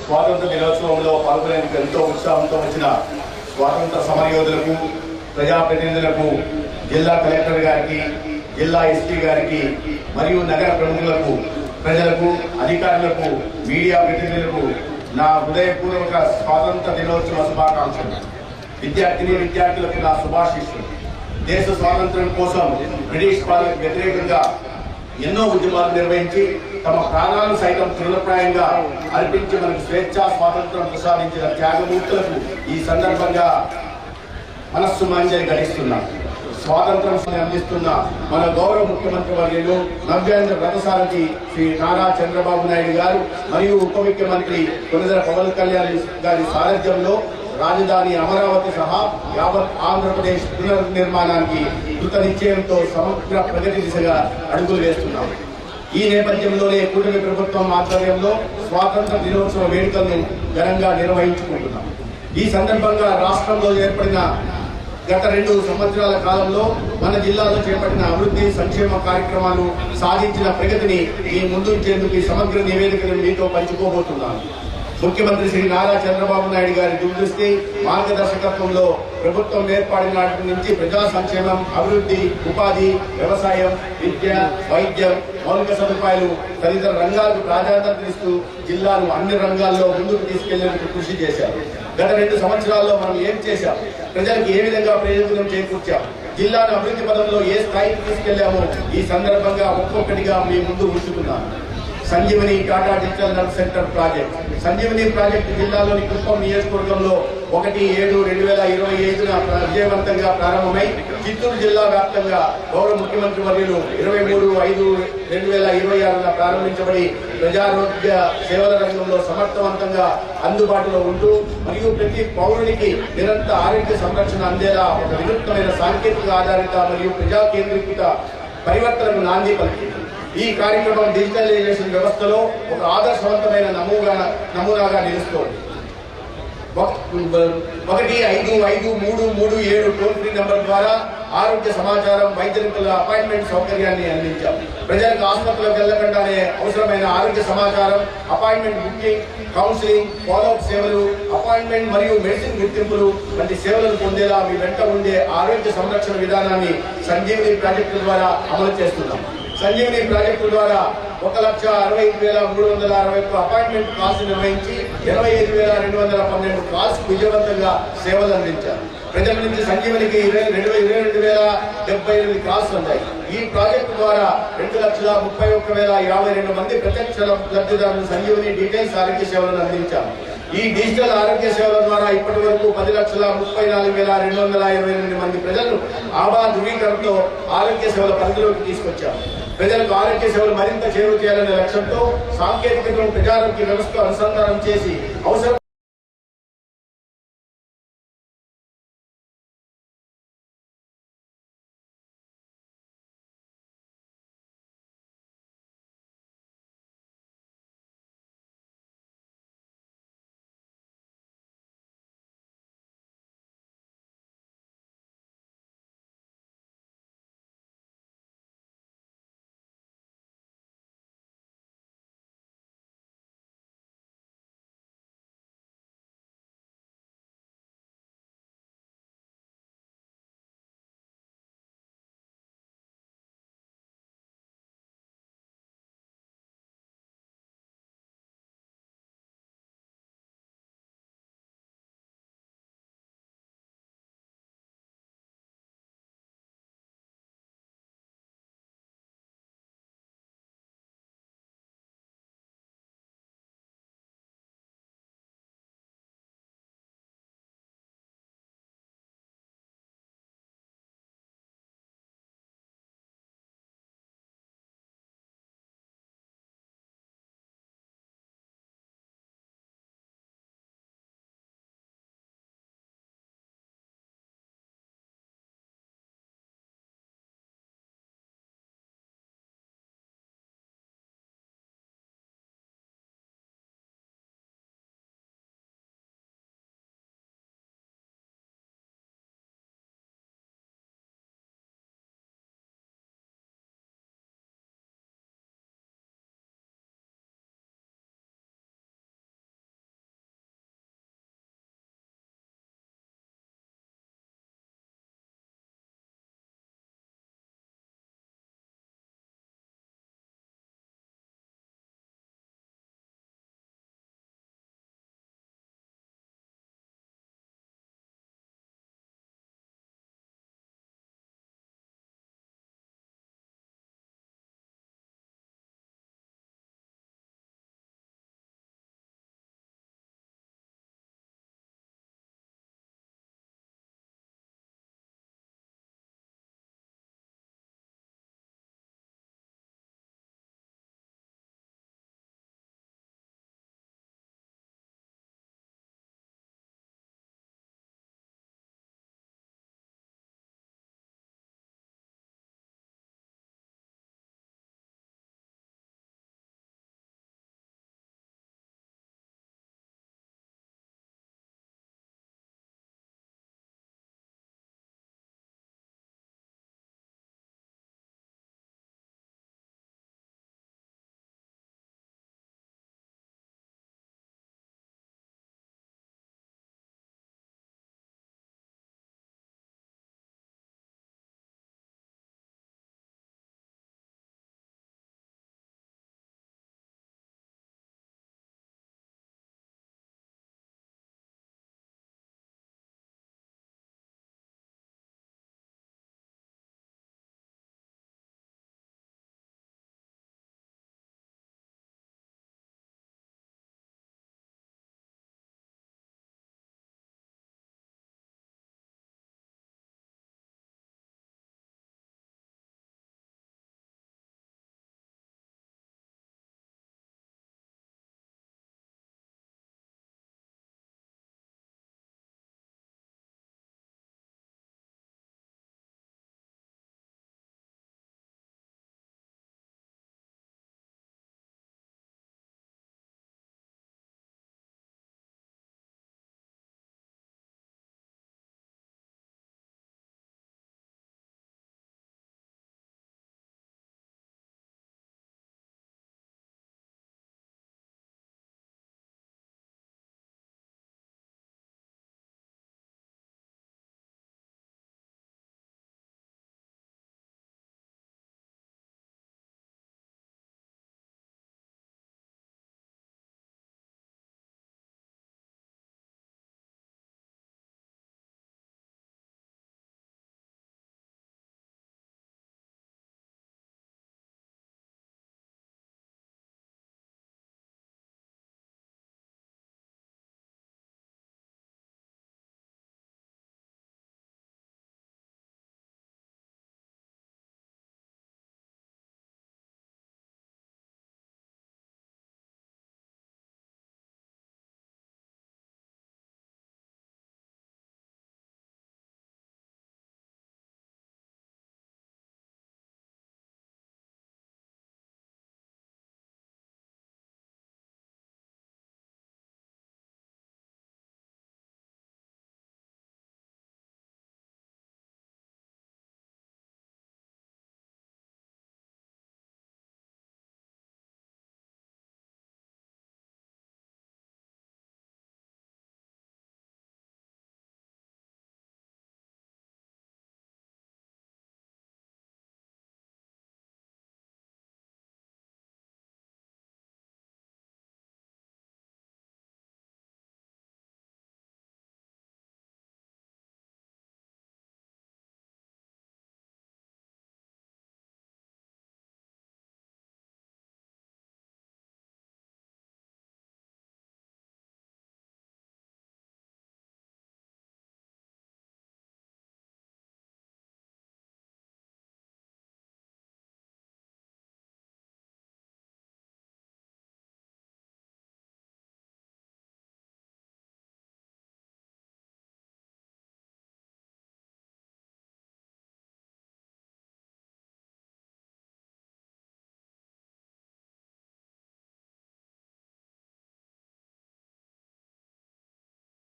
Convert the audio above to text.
స్వాతంత్ర దినోత్సవంలో పాల్గొనేందుకు ఎంతో ఉత్సాహంతో వచ్చిన స్వాతంత్ర సమరయోధులకు, ప్రజాప్రతినిధులకు, జిల్లా కలెక్టర్ గారికి, జిల్లా ఎస్పీ గారికి మరియు నగర ప్రముఖులకు, ప్రజలకు, అధికారులకు, మీడియా ప్రతినిధులకు నా హృదయపూర్వక స్వాతంత్ర దినోత్సవ శుభాకాంక్షలు. విద్యార్థులకు నా శుభాశీస్సులు. దేశ స్వాతంత్ర్యం కోసం బ్రిటిష్ పాలనకు వ్యతిరేకంగా ఎన్నో ఉద్యమాలు నిర్వహించి తమ ప్రాణాలను సైతం తృణప్రాయంగా అర్పించి మనకు స్వేచ్ఛా స్వాతంత్రం ప్రసాదించిన త్యాగమూర్తులకు ఈ సందర్భంగా మనస్సు మంజరి గడిస్తున్నాం. స్వాతంత్రం అందిస్తున్న మన గౌరవ ముఖ్యమంత్రి వర్యులు నవ్యాంధ్ర రథసారథి శ్రీ నారా చంద్రబాబు నాయుడు గారు మరియు ఉప ముఖ్యమంత్రి కొనిదెల పవన్ కళ్యాణ్ గారి సారథ్యంలో రాజధాని అమరావతి సహా యావత్ ఆంధ్రప్రదేశ్ పునర్నిర్మాణానికి కృత నిశ్చయంతో సమగ్ర ప్రగతి దిశగా అడుగులు వేస్తున్నాం. ఈ నేపథ్యంలోనే కూటమి ప్రభుత్వం ఆధ్వర్యంలో స్వాతంత్ర దినోత్సవ వేడుకలను ఘనంగా నిర్వహించుకుంటున్నాం. ఈ సందర్భంగా రాష్ట్రంలో ఏర్పడిన గత 2 సంవత్సరాల కాలంలో మన జిల్లాలో చేపట్టిన అభివృద్ధి సంక్షేమ కార్యక్రమాలు సాధించిన ప్రగతిని మీ ముందుంచేందుకు ఈ సమగ్ర నివేదికను మీతో పంచుకోబోతున్నాను. ముఖ్యమంత్రి శ్రీ నారా చంద్రబాబు నాయుడు గారి దూరదృష్టి మార్గదర్శకత్వంలో ప్రభుత్వం ఏర్పడిన నాటి నుంచి ప్రజా సంక్షేమం, అభివృద్ధి, ఉపాధి, వ్యవసాయం, విద్య, వైద్యం, మౌలిక సదుపాయాలు తదితర రంగాలకు ప్రాధాన్యతనిస్తూ జిల్లాను అన్ని రంగాల్లో ముందుకు తీసుకెళ్లేందుకు కృషి చేశారు. గత 2 సంవత్సరాల్లో మనం ఏం చేశాం, ప్రజలకు ఏ విధంగా ప్రయోజనం చేకూర్చాం, జిల్లాను అభివృద్ధి పదంలో ఏ స్థాయికి తీసుకెళ్లామో ఈ సందర్భంగా ఒక్కొక్కటిగా మీ ముందు ఉంచుతున్నాను. Sanjeevani Tata digital health centre project. Sanjeevani project జిల్లాలోని కుప్పం నియోజకవర్గంలో 1/7/2025 విజయవంతంగా ప్రారంభమై చిత్తూరు జిల్లా వ్యాప్తంగా గౌరవ ముఖ్యమంత్రి వర్యులు 23/5/2026 ప్రారంభించబడి ప్రజారోగ్య సేవల రంగంలో సమర్థవంతంగా అందుబాటులో ఉంటూ మరియు ప్రతి పౌరునికి నిరంతర ఆరోగ్య సంరక్షణ అందేలా ఒక వినూత్నమైన సాంకేతిక ఆధారిత మరియు ప్రజా కేంద్రీకృత పరివర్తనకు నాంది పలికింది. ఈ కార్యక్రమం డిజిటలైజేషన్ వ్యవస్థలో ఒక ఆదర్శవంతమైన నమూనాగా నిలుస్తోంది. 155337 టోల్ ఫ్రీ నంబర్ ద్వారా ఆరోగ్య సమాచారం, వైద్యుల అపాయింట్మెంట్ సౌకర్యాన్ని అందించాం. ప్రజలకు ఆసుపత్రులకు వెళ్లకుండానే అవసరమైన ఆరోగ్య సమాచారం, అపాయింట్మెంట్ బుకింగ్, కౌన్సిలింగ్, ఫాలోఅప్ సేవలు, అపాయింట్మెంట్ మరియు మెడిసిన్ గుర్తింపులు వంటి సేవలను పొందేలా మీ వెంట ఉండే ఆరోగ్య సంరక్షణ విధానాన్ని సంజీవని ప్రాజెక్టు ద్వారా అమలు చేస్తున్నాం. సంజీవని ప్రాజెక్టు ద్వారా 1,65,361 అపాయింట్మెంట్ కాల్స్ నిర్వహించి 25,212 కాల్స్ విజయవంతంగా సేవలు అందించారు. ప్రజల నుంచి సంజీవనికి 22,078 కాల్స్ ఉన్నాయి. ఈ ప్రాజెక్టు ద్వారా 2,31,052 మంది ప్రత్యక్ష లబ్ధిదారులు సంజీవని డీటెయిల్స్ ఆరోగ్య సేవలను అందించారు. ఈ డిజిటల్ ఆరోగ్య సేవల ద్వారా ఇప్పటి వరకు 10,34,228 మంది ప్రజలను ఆధార్ ధృవీకరణతో ఆరోగ్య సేవల పరిధిలోకి తీసుకొచ్చారు. ప్రజలకు ఆరోగ్య సేవలు మరింత చేరువ చేయాలనే లక్ష్యంతో సాంకేతికతను ప్రజారోగ్య వ్యవస్థ అనుసంధానం చేసి అవసరం